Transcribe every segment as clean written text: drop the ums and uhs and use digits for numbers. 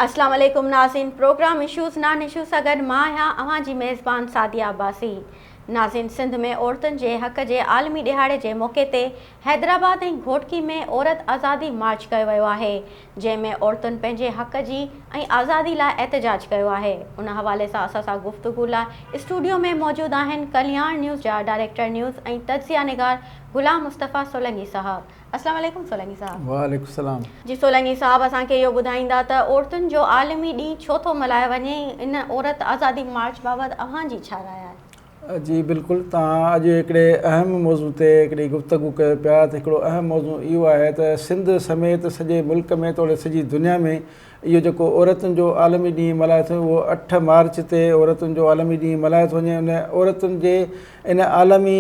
अस्सलाम वालेकुम नाज़रीन। प्रोग्राम इशूज़ नॉन इशू सां गॾु मां आहियां अवां जी मेज़बान सादिया अब्बासी। नाज़रीन, सिंध में औरतुनि जे हक़ जे आलमी ॾिहाड़े जे मौक़े ते हैदराबाद ऐं घोटकी में औरत आज़ादी मार्च कयो वियो आहे, जंहिंमें औरतुनि पंहिंजे हक़ जी ऐं आज़ादी लाइ एहतजाज कयो आहे। उन हवाले सां असां सां गुफ़्तगू लाइ स्टूडियो में मौजूदु आहिनि कल्याण न्यूज़ जा डायरेक्टर न्यूज़ ऐं तज्ज़िया निगार गुलाम मुस्तफ़ा सोलंगी साहब। अस्सलाम वालेकुम सोलंगी साहब। वालेकुम सलाम। जी सोलंगी साहब, असांखे इहो ॿुधाईंदा त औरतुनि जो आलमी ॾींहुं छो थो मल्हायो वञे? इन औरत आज़ादी मार्च बाबति अव्हांजी छा राय आहे? जी बिल्कुलु, तव्हां अॼु हिकिड़े अहम मौज़ू ते हिकिड़ी गुफ़्तगू कयो पिया त हिकिड़ो अहम मौज़ू इहो आहे त सिंध समेत सॼे मुल्क में तोड़े सॼी दुनिया में इहो जेको औरतुनि जो आलमी ॾींहुं मल्हाए थो, उहो 8 मार्च ते औरतुनि जो आलमी ॾींहुं मल्हाए थो वञे। उन औरतुनि जे इन आलमी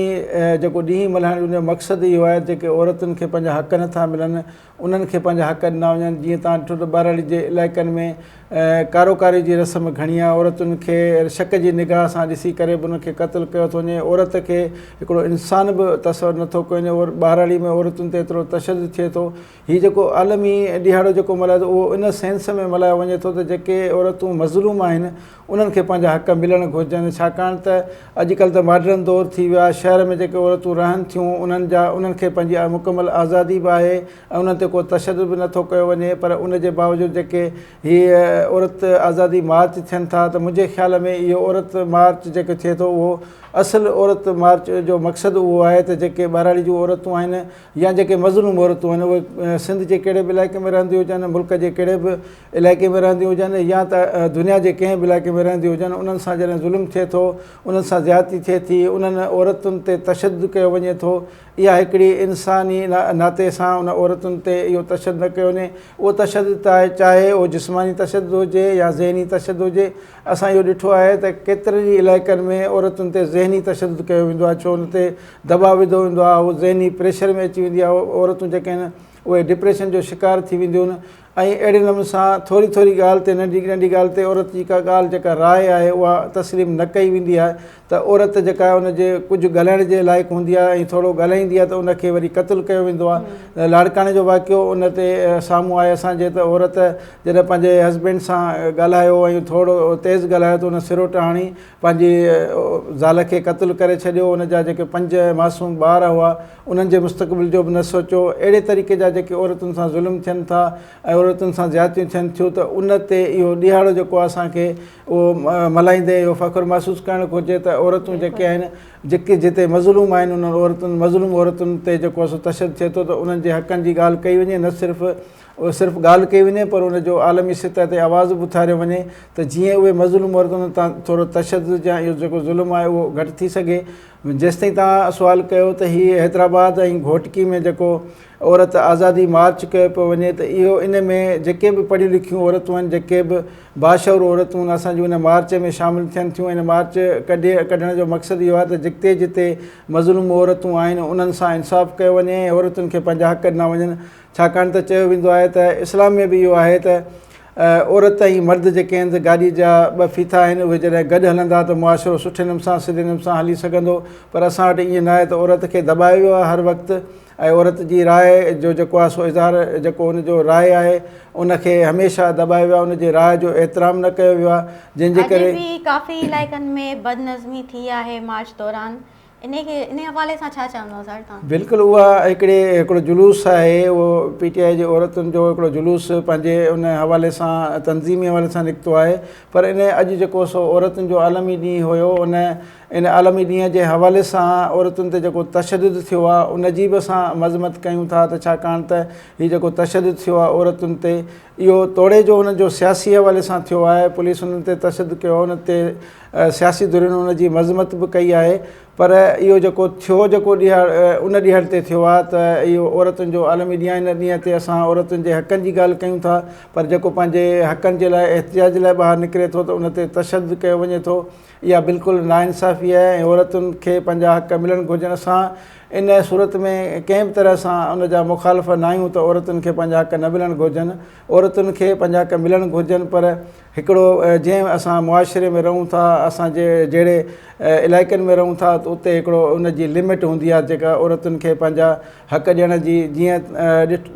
जेको ॾींहुं मल्हाइण जो मक़सदु इहो आहे जेके औरतुनि खे पंहिंजा हक़ नथा मिलनि, उन्हनि खे पंहिंजा हक़ ॾिना वञनि। जीअं तव्हां ॾिठो त ॿारहड़ी जे इलाइक़नि में कारोकारी जी रस्म घणी आहे, औरतुनि खे शक जी निगाह सां ॾिसी करे बि उनखे क़त्लु कयो थो वञे। औरत खे हिकिड़ो इंसान बि तस्वुरु नथो कयो वञे और ॿारहड़ी में औरतुनि ते एतिरो तशदुद थिए थो। हीउ जेको आलमी ॾिहाड़ो जेको मल्हाए थो, उहो इन सेंस में मल्हायो वञे थो त जेके औरतूं मज़लूम आहिनि उन्हनि खे पंहिंजा हक़ मिलणु घुरिजनि। छाकाणि त अॼुकल्ह त मॉडर्न दौरु थी वियो आहे, शहर में जेके औरतूं रहनि थियूं उन्हनि खे पंहिंजी मुकमल आज़ादी बि आहे ऐं उन्हनि ते को तशदुद बि नथो कयो वञे। पर उन जे बावजूदि जेके हीअ औरत आज़ादी मार्च थियनि था, त मुंहिंजे ख़्याल में इहो औरत मार्च जेको थिए थो, उहो असुलु औरत मार्च जो मक़सदु उहो आहे त जेके ॿारहड़ी जूं औरतूं आहिनि या जेके मज़लूम औरतूं आहिनि, उहे सिंध जे कहिड़े बि इलाइक़े में रहंदी हुजनि, मुल्क जे कहिड़े बि इलाइक़े में रहंदी हुजनि या त दुनिया जे कंहिं बि इलाइक़े में रहंदी हुजनि, उन्हनि सां जॾहिं ज़ुल्म थिए थो, उन्हनि सां ज़्यादती थिए थी, उन्हनि औरतुनि ते तशदुद कयो वञे थो, इहा हिकिड़ी इंसानी नाते सां उन औरतुनि ते इहो तशदुद न कयो वञे। उहो तशदुद चाहे उहो जिस्मानी तशदुद हुजे या ज़हनी तशदुद हुजे। असां इहो ॾिठो आहे त केतिरनि ई इलाइक़नि में औरतुनि ते ज़हनी तशदुद कयो वेंदो आहे, छो हुन ते दबाउ विधो वेंदो आहे, उहो ज़हनी प्रेशर में अची वेंदी आहे। औरतूं जेके आहिनि उहे डिप्रेशन जो शिकार थी वेंदियूं आहिनि। ऐं अहिड़े नमूने सां थोरी थोरी ॻाल्हि ते नंढी नंढी ॻाल्हि ते औरत जी का ॻाल्हि जेका राय आहे उहा तस्लीम न कई वेंदी आहे, त औरत जेका आहे उनजे कुझु ॻाल्हाइण जे लाइक़ु हूंदी आहे ऐं थोरो ॻाल्हाईंदी आहे त उनखे वरी क़त्लु कयो वेंदो आहे। लाड़काणे जो वाक़ियो उन ते साम्हूं आहे असांजे, त औरत जॾहिं पंहिंजे हस्बैंड सां ॻाल्हायो ऐं थोरो तेज़ ॻाल्हायो त उन सिरोट हणी पंहिंजी ज़ाल खे क़त्लु करे छॾियो। उनजा जेके 5 मासूम ॿार हुआ उन्हनि जे मुस्तक़बिल जो बि न सोचियो। अहिड़े तरीक़े जा जेके औरतुनि सां ज़ुल्म थियनि था ऐं औरतुनि सां ज़्यादतियूं थियनि थियूं, त उन ते इहो ॾिहाड़ो जेको आहे असांखे उहो मल्हाईंदे इहो फ़ख़ुरु महसूसु करणु घुरिजे त औरतूं जेके आहिनि, जेके जिते मज़लूम आहिनि, उन्हनि मज़लूम औरतुनि ते जेको आहे सो तशदुद थिए थो, त उन्हनि जे हक़नि जी ॻाल्हि कई वञे, न सिर्फ़ु ॻाल्हि कई वञे पर उनजो आलमी सतह ते आवाज़ बि उथारियो वञे, त जीअं उहे मज़लूम औरतुनि तां थोरो तशदुद या इहो जेको ज़ुल्म आहे उहो घटि थी सघे। जेसिताईं तव्हां सुवालु कयो त हीअ हैदराबाद ऐं घोटकी में जेको औरत आज़ादी मार्च कयो पियो वञे, त इहो इन में जेके बि पढ़ियूं लिखियूं औरतूं आहिनि, जेके बि बाशऊर औरतूं आहिनि, असांजूं इन मार्च में शामिलु थियनि थियूं। इन मार्च कढण जो मक़सदु इहो आहे त जिते जिते मज़लूम औरतूं आहिनि उन्हनि सां इंसाफ़ कयो वञे ऐं औरतुनि खे पंहिंजा हक़ ॾिना वञनि। छाकाणि त चयो वेंदो आहे त इस्लाम में बि इहो आहे त औरत ऐं मर्द जेके आहिनि, गाॾी जा 2 फीथा आहिनि, उहे जॾहिं गॾु हलंदा त मुआशिरो सुठे नमूने सां सिधे नमूने सां हली सघंदो। पर असां वटि ईअं न आहे, त औरत खे दॿायो वियो आहे हर वक़्तु ऐं औरत जी राय जो जेको आहे सो इज़हार जेको हुनजो राय आहे उनखे हमेशह दॿायो वियो आहे, उनजे राय जो एतिराम न कयो वियो आहे, जंहिंजे करे काफ़ी इलाइक़नि में बदनज़मी थी आहे मार्च दौरान। इन हवाले सां छा चवंदो सर तव्हां? बिल्कुलु, उहा हिकिड़ो जुलूस आहे, उहो PTI जे औरतुनि जो हिकिड़ो जुलूस पंहिंजे उन हवाले सां तंज़ीमी हवाले सां निकितो आहे। पर इन अॼु जेको सो औरतुनि जो आलमी ॾींहुं हुयो, इन आलमी ॾींहं जे हवाले सां औरतुनि ते जेको तशदुद थियो आहे उन जी बि असां मज़मत कयूं था। त छाकाणि त हीउ जेको तशदुद थियो आहे औरतुनि ते, इहो तोड़े जो हुनजो सियासी हवाले सां थियो आहे। पुलिस हुननि ते तशदुद कयो आहे, उन ते सियासी धुरियुनि हुन जी मज़मत बि कई आहे। पर इहो जेको थियो, जेको उन ॾिहाड़ ते थियो आहे, त इहो औरतुनि जो आलमी ॾींहुं आहे। इन ॾींहं ते असां औरतुनि जे हक़नि जी ॻाल्हि कयूं था, पर जेको पंहिंजे हक़नि जे लाइ एहतिजाज लाइ ॿाहिरि निकिरे थो, त उन ते तशदुद कयो वञे थो। इहा बिल्कुलु नाइंसाफ़ी आहे ऐं औरतुनि खे पंहिंजा हक़ मिलणु घुरिजनि। असां इन सूरत में कंहिं बि तरह सां उन जा मुखालिफ़ न आहियूं त औरतुनि खे पंहिंजा हक़ न मिलणु घुरिजनि। औरतुनि खे पंहिंजा हक़ मिलणु घुरिजनि, पर हिकिड़ो जीअं असां मुआशिरे में रहूं था, असांजे जहिड़े इलाइक़नि में रहूं था, त उते हिकिड़ो उन जी लिमिट हूंदी आहे जेका औरतुनि खे पंहिंजा हक़ ॾियण जी। जीअं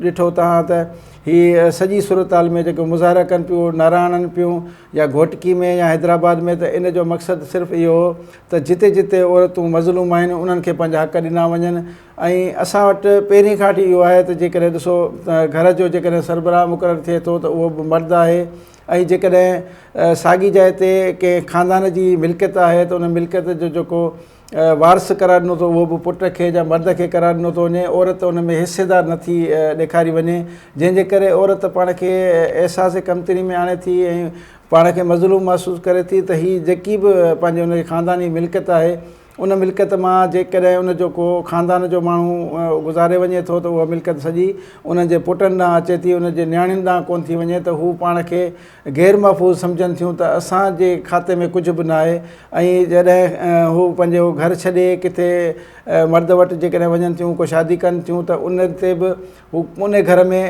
ॾिठो तव्हां त हीअ सॼी सूरत हाल में जेको मुज़ाहिरा कनि पियूं, नारायणनि पियूं या घोटकी में या हैदराबाद में, त इन जो मक़सदु सिर्फ़ु इहो हो त जिते जिते औरतूं मज़लूम आहिनि उन्हनि खे पंहिंजा हक़ ॾिना वञनि। ऐं असां वटि पहिरीं खां वठी इहो आहे त जेकॾहिं ॾिसो त घर जो जेकॾहिं सरबराह मुक़ररु थिए थो त उहो बि मर्द आहे। ऐं जेकॾहिं साॻी जाइ ते कंहिं ख़ानदान जी मिल्कियत आहे त उन मिल्कियत जो जेको वारस करार ॾिनो थो उहो बि पुट खे या मर्द खे करार ॾिनो थो वञे, औरत उन में हिसेदार नथी ॾेखारी वञे, जंहिंजे करे औरत पाण खे अहसास कमतरी में आणे थी ऐं पाण खे मज़लूम महसूसु करे थी त हीअ जेकी बि पंहिंजे उन ख़ानदानी मिल्कियत आहे उन मिल्कियत मां जेकॾहिं उन जो को ख़ानदान जो माण्हू गुज़ारे वञे थो त उहा मिल्कियत सॼी उन्हनि जे पुटनि ॾांहुं अचे थी, उन जे नियाणियुनि ॾांहुं कोन थी वञे त हू पाण खे ग़ैर महफ़ूज़ सम्झनि थियूं त असांजे खाते में कुझु बि न आहे। ऐं जॾहिं हू पंहिंजो घर छॾे किथे मर्द वटि जेकॾहिं वञनि थियूं, को शादी कनि थियूं त उन ते बि हू उन घर में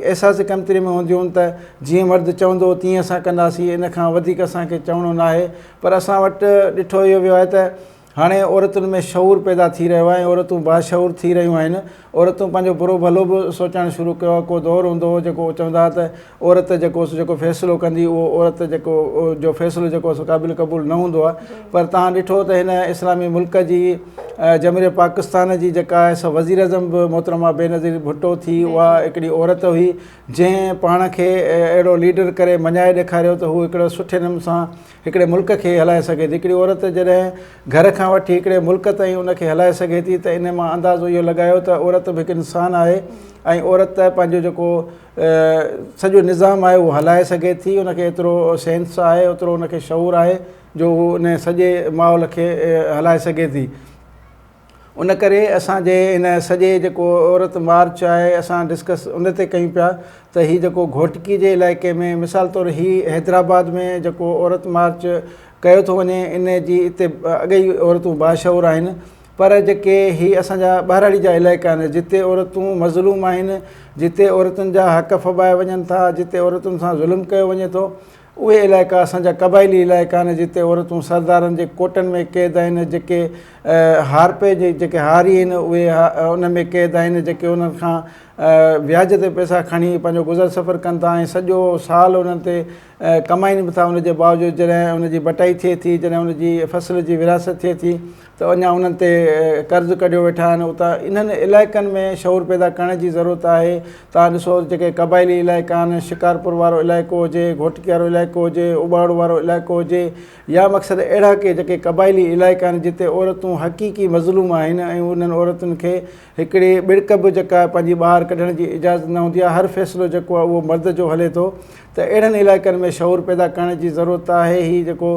अहसास कमतरी में हूंदियूं आहिनि त जीअं मर्द चवंदो तीअं असां कंदासीं, इन खां वधीक असांखे चवणो न आहे। पर असां वटि ॾिठो इहो वियो आहे त हाणे औरतुनि में शऊर पैदा थी रहियो आहे, औरतूं बाशऊर थी रहियूं आहिनि। औरतूं पंहिंजो बुरो भलो बि सोचणु शुरू कयो आहे। को दौरु हूंदो हो जेको चवंदा त औरत जेको फ़ैसिलो कंदी उहो औरत जेको जो फ़ैसिलो जेको क़ाबिल क़बूल न हूंदो आहे। पर तव्हां ॾिठो त हिन इस्लामी मुल्क जी जमहूरिया पाकिस्तान जी जेका आहे सा वज़ीर अज़म बि मोहतरमा बेनज़ीर भुट्टो थी, उहा हिकिड़ी औरत हुई जंहिं पाण खे अहिड़ो लीडर करे मञाए ॾेखारियो त हू हिकिड़े सुठे नमूने सां हिकिड़े मुल्क खे हलाए सघे थी। हिकिड़ी औरत जॾहिं घर खां वठी हिकिड़े मुल्क ताईं उनखे हलाए सघे थी त इन मां अंदाज़ो इहो लॻायो त औरत बि हिकु इंसानु आहे ऐं औरत पंहिंजो जेको सॼो निज़ाम आहे उहो हलाए सघे थी। उनखे एतिरो सेंस आहे, ओतिरो उनखे शऊर आहे जो हू उन सॼे माहौल खे हलाए सघे थी। उन करे असांजे इन सॼे जेको औरत मार्च आहे असां डिस्कस उन ते कयूं पिया त हीअ जेको घोटकी जे इलाइक़े में मिसाल तौरु हीअ हैदराबाद में जेको औरत मार्च कयो थो वञे, इन जी हिते अॻई औरतूं बाशऊर आहिनि। पर जेके हीअ असांजा ॿाहिराड़ी जा इलाइक़ा आहिनि जिते औरतूं मज़लूम आहिनि, जिते औरतुनि जा हक़ फबाए वञनि था, जिते औरतुनि सां ज़ुल्म कयो वञे थो, उहे इलाइक़ा असांजा क़बाइली इलाइक़ा आहिनि जिते औरतूं सरदारनि जे कोटनि में क़ैद आहिनि, जेके हारपे जे जेके हारी आहिनि उहे उन में क़ैद आहिनि, जेके उन्हनि खां व्याज ते पैसा खणी पंहिंजो गुज़र सफ़र कनि था ऐं सॼो साल उन्हनि ते कमाइनि बि था। उनजे बावजूदि जॾहिं उनजी बटाई थिए थी, जॾहिं उनजी फ़सुल जी विरासत थिए थी त अञा उन्हनि ते कर्ज़ु कढियो वेठा आहिनि। उतां इन्हनि इलाइक़नि में शऊर पैदा करण जी ज़रूरत आहे। तव्हां ॾिसो जेके क़बाइली इलाइक़ा आहिनि, शिकारपुर वारो इलाइक़ो हुजे, घोटकी वारो इलाइक़ो हुजे, उबाड़ो वारो इलाइक़ो हुजे, या मक़सदु अहिड़ा के जेके क़बाइली इलाइक़ा आहिनि जिते औरतूं हक़ीक़ी मज़लूम आहिनि ऐं उन्हनि औरतुनि खे हिकिड़ी बिड़क बि जेका पंहिंजी ॿाहिरि कढण जी इजाज़त न हूंदी आहे, हर फ़ैसिलो जेको आहे उहो मर्द जो हले थो। त अहिड़नि इलाइक़नि में शऊर पैदा करण जी ज़रूरत आहे। हीअ जेको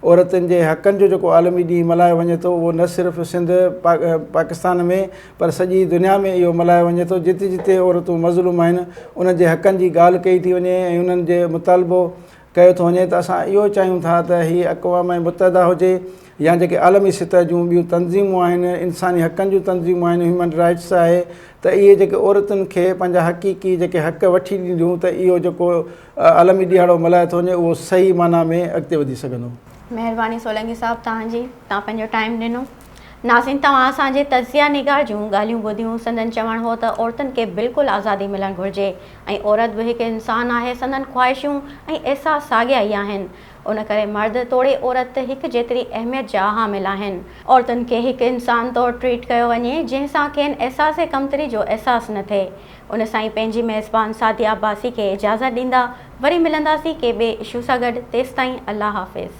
औरतुनि जे हक़नि जो जेको आलमी ॾींहुं मल्हायो वञे थो उहो न सिर्फ़ु सिंध पाकिस्तान में पर सॼी दुनिया में इहो मल्हायो वञे थो। जिते जिते औरतूं मज़लूम आहिनि उन्हनि जे हक़नि जी ॻाल्हि कई थी वञे ऐं उन्हनि जे मुतालबो कयो थो वञे। त असां इहो चाहियूं था त हीअ अक़वाम मुतहदा हुजे या जेके आलमी सतह जूं ॿियूं तंज़ीमूं आहिनि, इंसानी हक़नि जूं तंज़ीमूं आहिनि, ह्यूमन राइट्स आहे, त इहे जेके औरतुनि खे पंहिंजा हक़ीक़ी जेके हक़ वठी ॾींदियूं त इहो जेको आलमी ॾिहाड़ो मल्हायो थो वञे उहो सही माना में अॻिते वधी सघंदो। महिरबानी सोलंकी साहिबु तव्हांजी, तव्हां पंहिंजो टाइम ॾिनो। नाज़रीन, तव्हां असांजे तज़िया निगार जूं ॻाल्हियूं ॿुधियूं। संदन चवणु हो त औरतुनि खे बिल्कुलु आज़ादी मिलणु घुरिजे ऐं औरत बि हिकु इंसानु आहे। संदन ख़्वाहिशूं ऐं अहसास साॻिया ई आहिनि। उन करे मर्द तोड़े औरत हिकु जेतिरी अहमियत जा हामिल आहिनि। औरतुनि खे हिकु इंसान तौरु ट्रीट कयो वञे जंहिंसां खेनि अहसास कमतरी जो अहसासु न थिए। उन सां ई पंहिंजी मेज़बान सादिया अब्बासी खे इजाज़त ॾींदा। वरी मिलंदासीं के ॿिए इशू सां गॾु। तेसिताईं अल्लाह हाफ़िज़।